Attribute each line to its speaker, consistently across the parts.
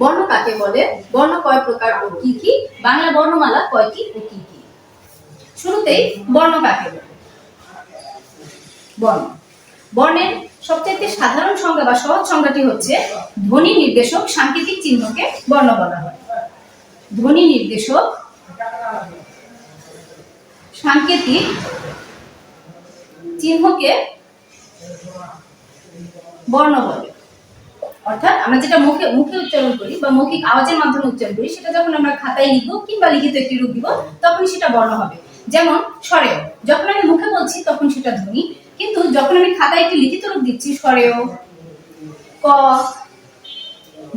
Speaker 1: বর্ণ কাকে বলে, বর্ণ কয় প্রকার ও কি কি, বাংলা বর্ণমালা কয়টি ও কি কি। শুরুতেই বর্ণ কাকে বলে। বর্ণ, বর্ণের সবচেয়ে সাধারণ সংজ্ঞা বা সহজ সংজ্ঞাটি হচ্ছে ধ্বনি নির্দেশক সাংকেতিক চিহ্নকে বর্ণ বলা হয়। ধ্বনি নির্দেশক সাংকেতিক চিহ্নকে বর্ণ বলে। অর্থাৎ আমরা যেটা মুখে মুখে উচ্চারণ করি বা মৌখিক আওয়াজের মাধ্যমে উচ্চারণ করি, সেটা যখন আমরা খাতায় লিখব কিংবা লিখিত একটি রূপ দিব তখন সেটা বর্ণ হবে। যেমন স্বরেয়, যখন আমি মুখে বলছি তখন সেটা ধ্বনি, কিন্তু যখন আমি খাতায় একটি লিখিত রূপ দিচ্ছি স্বরেয়, ক,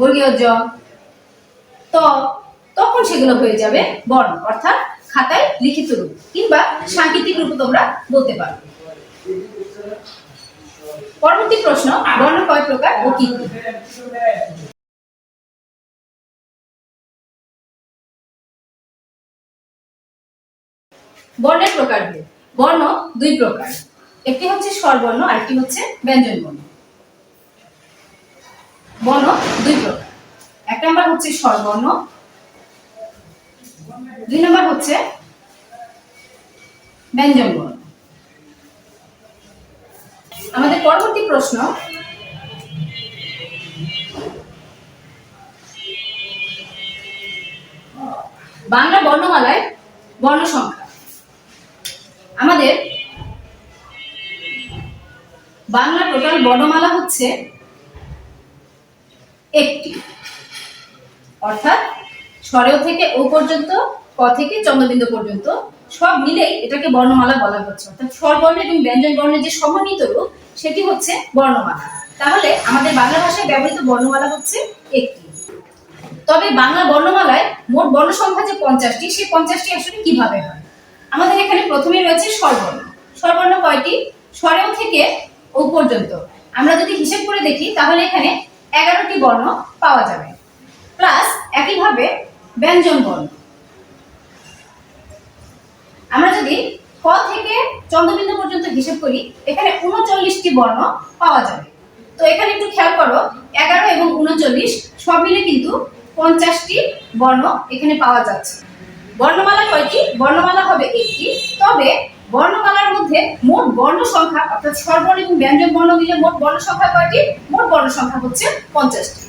Speaker 1: বর্গীয় জ, ত, তখন সেগুলো হয়ে যাবে বর্ণ, অর্থাৎ খাতায় লিখিত রূপ কিংবা সাংকেতিক রূপ তোমরা বলতে পারো। পরবর্তী প্রশ্ন, বর্ণ কয় প্রকার ও কি কি। বর্ণের প্রকারভেদ। বর্ণ দুই প্রকার, একটি হচ্ছে স্বরবর্ণ আর একটি হচ্ছে ব্যঞ্জন বর্ণ। বর্ণ দুই প্রকার, এক নম্বর হচ্ছে স্বরবর্ণ, দুই নম্বর হচ্ছে ব্যঞ্জন বর্ণ। আমাদের পরবর্তী প্রশ্ন, বাংলা বর্ণমালায় বর্ণ সংখ্যা। আমাদের বাংলা টোটাল বর্ণমালা হচ্ছে একটি, অর্থাৎ স্বরেও থেকে ও পর্যন্ত, ক থেকে চন্দ্রবিন্দু পর্যন্ত সব মিলেই এটাকে বর্ণমালা বলা হচ্ছে। অর্থাৎ স্বরবর্ণ এবং ব্যঞ্জন বর্ণের যে সমন্বিত রূপ সেটি হচ্ছে বর্ণমালা। তাহলে আমাদের বাংলা ভাষায় ব্যবহৃত বর্ণমালা হচ্ছে একটি। তবে বাংলা বর্ণমালায় মোট বর্ণ সংখ্যা যে 50টি, সেই 50টি আসলে কিভাবে হয়। আমাদের এখানে প্রথমে রয়েছে স্বরবর্ণ। স্বরবর্ণ কয়টি? স্বরেও থেকে ও পর্যন্ত আমরা যদি হিসেব করে দেখি তাহলে এখানে 11টি বর্ণ পাওয়া যাবে, প্লাস একইভাবে ব্যঞ্জন বর্ণ। আমরা যদি ক থেকে চন্দ্রবিন্দু পর্যন্ত হিসেব করি এখানে 39টি বর্ণ পাওয়া যাবে। তো এখানে একটু খেয়াল করো, 11 এবং 39 সব মিলে কিন্তু 50টি বর্ণ এখানে পাওয়া যাচ্ছে। বর্ণমালা কয়টি? বর্ণমালা হবে একটি, তবে বর্ণমালার মধ্যে মোট বর্ণ সংখ্যা অর্থাৎ স্বরবর্ণ এবং ব্যঞ্জন বর্ণ মিলে মোট বর্ণ সংখ্যা কয়টি? মোট বর্ণ সংখ্যা হচ্ছে 50টি।